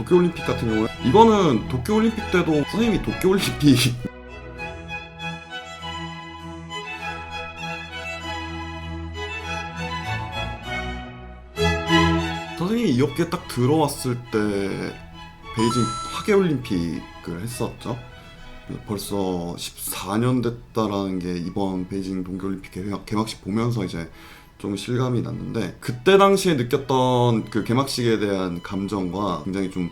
도쿄올림픽 같은 경우에 이거는 도쿄올림픽 때도 선생님이 도쿄올림픽 선생님이 이 업계에 딱 들어왔을 때 베이징 하계올림픽을 했었죠. 벌써 14년 됐다라는 게 이번 베이징 동계올림픽 개막식 보면서 이제 좀 실감이 났는데, 그때 당시에 느꼈던 그 개막식에 대한 감정과 굉장히 좀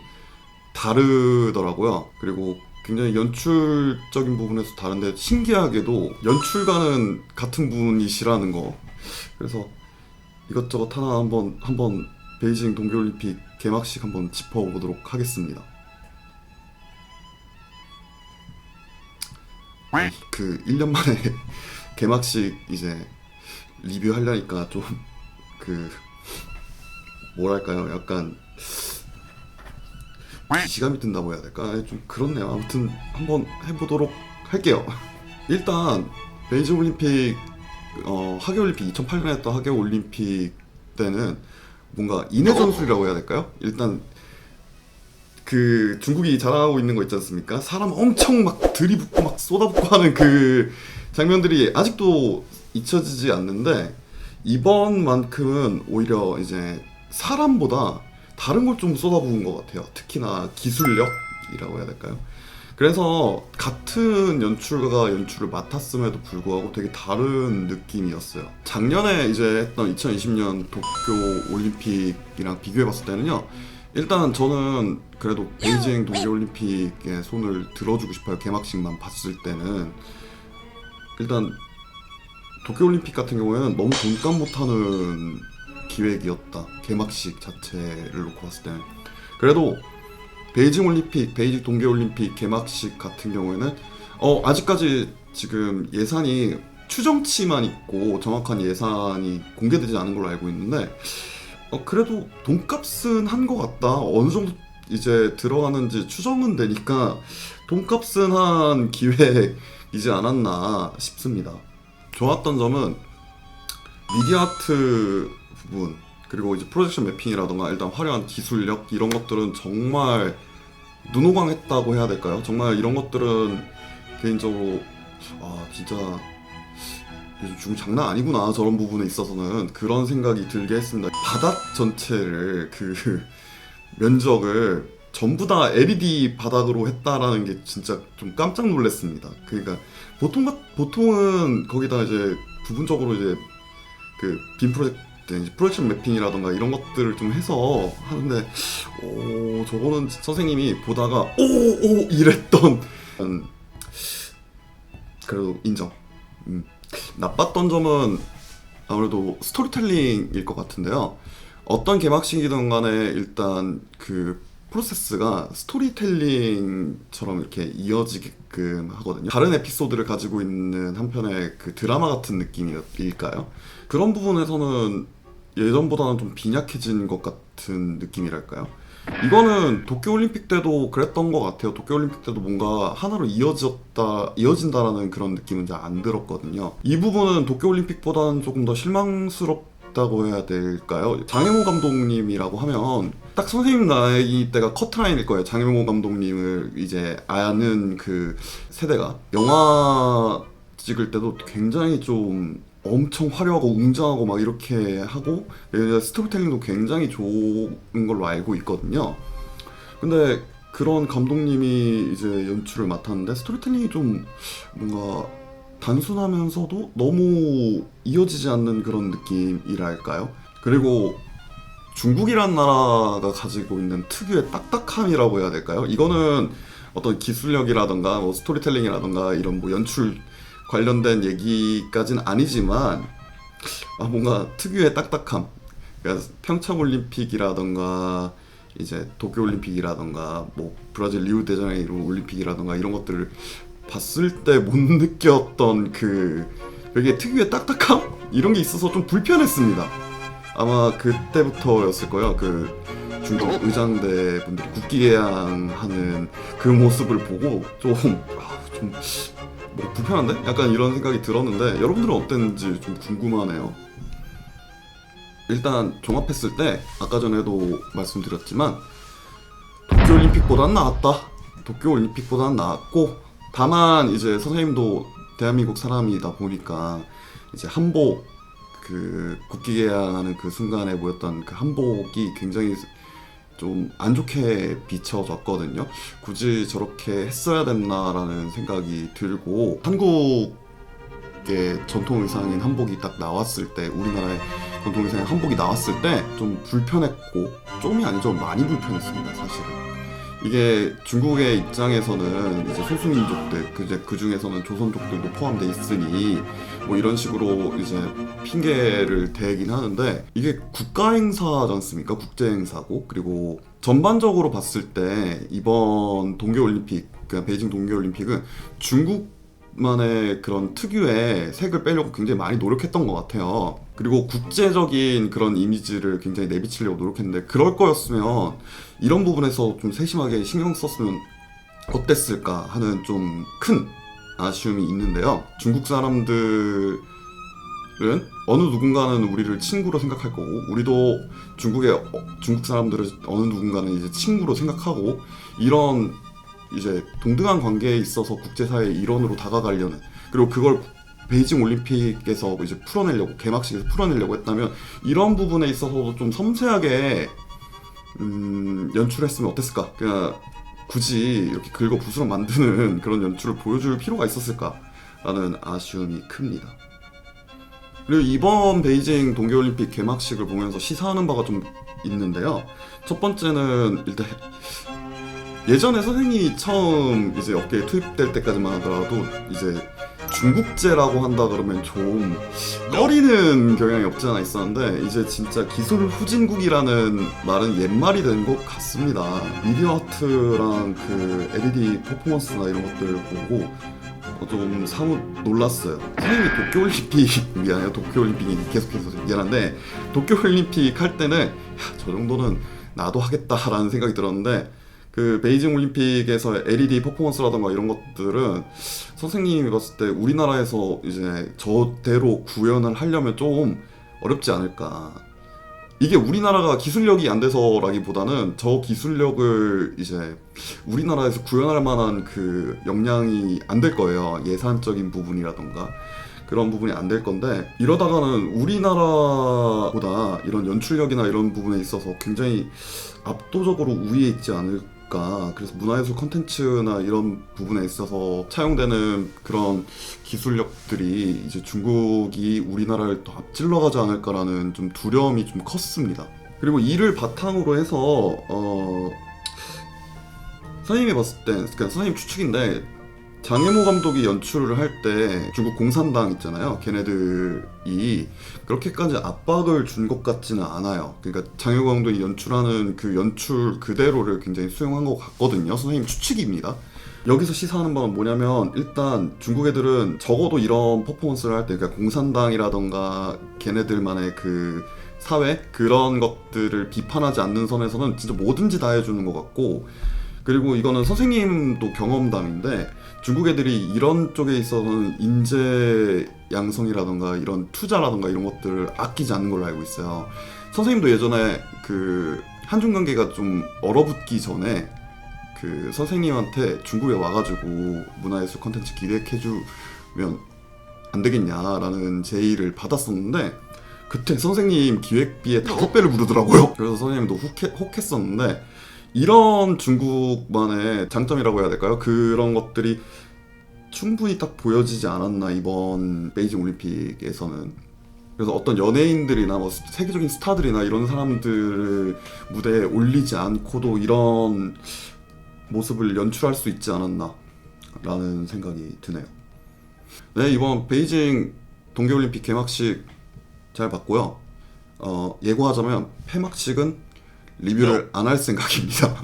다르더라고요. 그리고 굉장히 연출적인 부분에서 다른데 신기하게도 연출가는 같은 분이시라는 거. 그래서 이것저것 하나 한번 베이징 동계올림픽 개막식 한번 짚어보도록 하겠습니다. 그 1년 만에 개막식 이제 리뷰하려니까 좀 그 뭐랄까요, 약간 기시감이 든다고 해야 될까? 좀 그렇네요. 아무튼 한번 해보도록 할게요. 일단 베이징 올림픽 하계올림픽 2008년에 했던 하계올림픽 때는 뭔가 인해 전술이라고 해야 될까요? 일단 그 중국이 잘하고 있는 거 있지 않습니까? 사람 엄청 막 들이붓고 막 쏟아붓고 하는 그 장면들이 아직도 잊혀지지 않는데, 이번만큼은 오히려 이제 사람보다 다른 걸 좀 쏟아부은 것 같아요. 특히나 기술력이라고 해야 될까요? 그래서 같은 연출가가 연출을 맡았음에도 불구하고 되게 다른 느낌이었어요. 작년에 이제 했던 2020년 도쿄 올림픽이랑 비교해봤을 때는요, 일단 저는 그래도 베이징 동계올림픽에 손을 들어주고 싶어요. 개막식만 봤을 때는. 일단 도쿄올림픽 같은 경우에는 너무 돈값 못하는 기획이었다. 개막식 자체를 놓고 봤을 때는. 그래도 베이징 동계올림픽 개막식 같은 경우에는 아직까지 지금 예산이 추정치만 있고 정확한 예산이 공개되지 않은 걸로 알고 있는데, 그래도 돈값은 한 것 같다. 어느 정도 이제 들어가는지 추정은 되니까 돈값은 한 기획이지 않았나 싶습니다. 좋았던 점은 미디어 아트 부분, 그리고 이제 프로젝션 매핑이라던가 일단 화려한 기술력, 이런 것들은 정말 눈호강했다고 해야 될까요? 정말 이런 것들은 개인적으로 진짜 요즘 중국 장난 아니구나, 저런 부분에 있어서는 그런 생각이 들게 했습니다. 바닥 전체를 그 면적을 전부 다 LED 바닥으로 했다라는 게 진짜 좀 깜짝 놀랐습니다. 그러니까 보통은 거기다 이제 부분적으로 이제 그 빔 프로젝션 매핑이라던가 이런 것들을 좀 해서 하는데, 저거는 선생님이 보다가 오 이랬던, 그래도 인정. 나빴던 점은 아무래도 스토리텔링일 것 같은데요. 어떤 개막식이든 간에 일단 그 프로세스가 스토리텔링처럼 이렇게 이어지게끔 하거든요. 다른 에피소드를 가지고 있는 한편의 그 드라마 같은 느낌일까요? 그런 부분에서는 예전보다는 좀 빈약해진 것 같은 느낌이랄까요? 이거는 도쿄올림픽 때도 그랬던 것 같아요. 도쿄올림픽 때도 뭔가 하나로 이어진다라는 그런 느낌은 잘 안 들었거든요. 이 부분은 도쿄올림픽보다는 조금 더 실망스럽다고 해야 될까요? 장혜모 감독님이라고 하면 딱 선생님 나이 때가 커트라인일 거예요. 장혜모 감독님을 이제 아는 그 세대가 영화 찍을 때도 굉장히 좀 엄청 화려하고 웅장하고 막 이렇게 하고, 스토리텔링도 굉장히 좋은 걸로 알고 있거든요. 근데 그런 감독님이 이제 연출을 맡았는데 스토리텔링이 좀 뭔가 단순하면서도 너무 이어지지 않는 그런 느낌이랄까요? 그리고 중국이란 나라가 가지고 있는 특유의 딱딱함이라고 해야 될까요? 이거는 어떤 기술력이라던가 뭐 스토리텔링이라던가 이런 뭐 연출 관련된 얘기까지는 아니지만 뭔가 특유의 딱딱함, 그러니까 평창올림픽이라던가 이제 도쿄올림픽이라던가 뭐 브라질 리우데자네이루 올림픽이라던가 이런 것들을 봤을 때 못 느꼈던 그 되게 특유의 딱딱함? 이런 게 있어서 좀 불편했습니다. 아마 그때부터였을 거예요. 그 중국 의장대 분들이 국기개양하는 그 모습을 보고 좀 뭐 불편한데? 약간 이런 생각이 들었는데, 여러분들은 어땠는지 좀 궁금하네요. 일단 종합했을 때 아까 전에도 말씀드렸지만 도쿄올림픽보다는 나았다. 도쿄올림픽보다는 나았고, 다만 이제 선생님도 대한민국 사람이다 보니까 이제 한복 그 국기 개양하는 그 순간에 보였던 그 한복이 굉장히 좀 안 좋게 비춰졌거든요. 굳이 저렇게 했어야 됐나라는 생각이 들고, 한국의 전통 의상인 한복이 딱 나왔을 때, 우리나라의 전통 의상인 한복이 나왔을 때 좀 불편했고, 좀이 아니죠, 많이 불편했습니다, 사실은. 이게 중국의 입장에서는 이제 소수민족들, 그 중에서는 조선족들도 포함돼 있으니 뭐 이런 식으로 이제 핑계를 대긴 하는데, 이게 국가 행사지 않습니까? 국제 행사고, 그리고 전반적으로 봤을 때 이번 동계올림픽, 그러니까 베이징 동계올림픽은 중국만의 그런 특유의 색을 빼려고 굉장히 많이 노력했던 것 같아요. 그리고 국제적인 그런 이미지를 굉장히 내비치려고 노력했는데, 그럴 거였으면 이런 부분에서 좀 세심하게 신경 썼으면 어땠을까 하는 좀 큰 아쉬움이 있는데요. 중국 사람들은 어느 누군가는 우리를 친구로 생각할 거고, 우리도 중국 사람들을 어느 누군가는 이제 친구로 생각하고, 이런 이제 동등한 관계에 있어서 국제사회의 일원으로 다가가려는, 그리고 그걸 베이징 올림픽에서 이제 풀어내려고, 개막식에서 풀어내려고 했다면 이런 부분에 있어서도 좀 섬세하게 연출했으면 어땠을까? 그냥 굳이 이렇게 긁어 부스럼 만드는 그런 연출을 보여줄 필요가 있었을까라는 아쉬움이 큽니다. 그리고 이번 베이징 동계올림픽 개막식을 보면서 시사하는 바가 좀 있는데요. 첫 번째는 일단 예전에 선생님이 처음 이제 업계에 투입될 때까지만 하더라도 이제 중국제라고 한다 그러면 좀 꺼리는 경향이 없지 않아 있었는데, 이제 진짜 기술 후진국이라는 말은 옛말이 된 것 같습니다. 미디어 아트랑 그 LED 퍼포먼스나 이런 것들 보고 좀 사뭇 놀랐어요. 선생님이 도쿄올림픽 미안해요. 도쿄올림픽이 계속해서 미안한데, 도쿄올림픽 할 때는 저 정도는 나도 하겠다라는 생각이 들었는데, 그 베이징 올림픽에서 LED 퍼포먼스라던가 이런 것들은 선생님이 봤을 때 우리나라에서 이제 저대로 구현을 하려면 좀 어렵지 않을까. 이게 우리나라가 기술력이 안 돼서라기보다는 저 기술력을 이제 우리나라에서 구현할 만한 그 역량이 안 될 거예요. 예산적인 부분이라던가 그런 부분이 안 될 건데, 이러다가는 우리나라보다 이런 연출력이나 이런 부분에 있어서 굉장히 압도적으로 우위에 있지 않을까. 그래서 문화예술 콘텐츠나 이런 부분에 있어서 차용되는 그런 기술력들이 이제 중국이 우리나라를 더 앞질러 가지 않을까라는 좀 두려움이 좀 컸습니다. 그리고 이를 바탕으로 해서 선생님이 봤을 때, 그러니까 선생님 추측인데, 장혜모 감독이 연출을 할 때 중국 공산당 있잖아요. 걔네들이 그렇게까지 압박을 준 것 같지는 않아요. 그러니까 장혜모 감독이 연출하는 그 연출 그대로를 굉장히 수용한 것 같거든요. 선생님 추측입니다. 여기서 시사하는 바는 뭐냐면, 일단 중국 애들은 적어도 이런 퍼포먼스를 할 때, 그러니까 공산당이라던가 걔네들만의 그 사회, 그런 것들을 비판하지 않는 선에서는 진짜 뭐든지 다 해주는 것 같고, 그리고 이거는 선생님도 경험담인데, 중국 애들이 이런 쪽에 있어서는 인재 양성이라던가 이런 투자라던가 이런 것들을 아끼지 않는 걸로 알고 있어요. 선생님도 예전에 그 한중 관계가 좀 얼어붙기 전에 그 선생님한테 중국에 와가지고 문화예술 콘텐츠 기획해주면 안 되겠냐라는 제의를 받았었는데, 그때 선생님 기획비에 5배를 부르더라고요. 그래서 선생님도 혹했었는데, 이런 중국만의 장점이라고 해야 될까요? 그런 것들이 충분히 딱 보여지지 않았나, 이번 베이징 올림픽에서는. 그래서 어떤 연예인들이나 뭐 세계적인 스타들이나 이런 사람들을 무대에 올리지 않고도 이런 모습을 연출할 수 있지 않았나 라는 생각이 드네요. 네, 이번 베이징 동계올림픽 개막식 잘 봤고요. 예고하자면 폐막식은 리뷰를 안 할 생각입니다.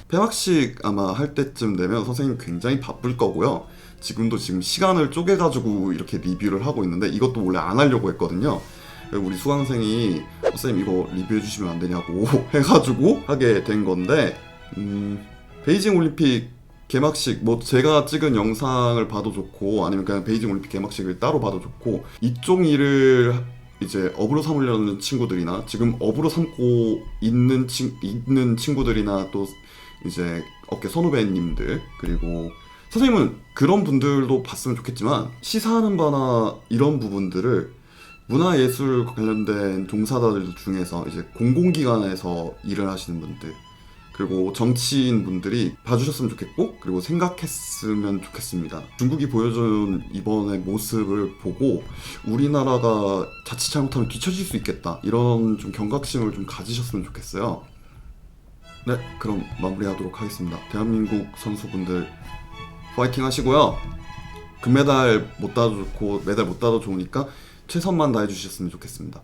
폐막식 아마 할 때쯤 되면 선생님 굉장히 바쁠 거고요. 지금 시간을 쪼개가지고 이렇게 리뷰를 하고 있는데, 이것도 원래 안 하려고 했거든요. 우리 수강생이 선생님 이거 리뷰해 주시면 안 되냐고 해가지고 하게 된 건데, 베이징 올림픽 개막식, 뭐 제가 찍은 영상을 봐도 좋고, 아니면 그냥 베이징 올림픽 개막식을 따로 봐도 좋고, 이쪽 일을 이제 업으로 삼으려는 친구들이나 지금 업으로 삼고 있는 친구들이나 또 이제 업계 선후배님들, 그리고 선생님은 그런 분들도 봤으면 좋겠지만 시사하는 바나 이런 부분들을 문화예술 관련된 종사자들 중에서 이제 공공기관에서 일을 하시는 분들, 그리고 정치인 분들이 봐주셨으면 좋겠고, 그리고 생각했으면 좋겠습니다. 중국이 보여준 이번의 모습을 보고 우리나라가 자칫 잘못하면 뒤처질 수 있겠다, 이런 좀 경각심을 좀 가지셨으면 좋겠어요. 네, 그럼 마무리하도록 하겠습니다. 대한민국 선수분들 파이팅 하시고요. 금메달 못 따도 좋고 메달 못 따도 좋으니까 최선만 다해 주셨으면 좋겠습니다.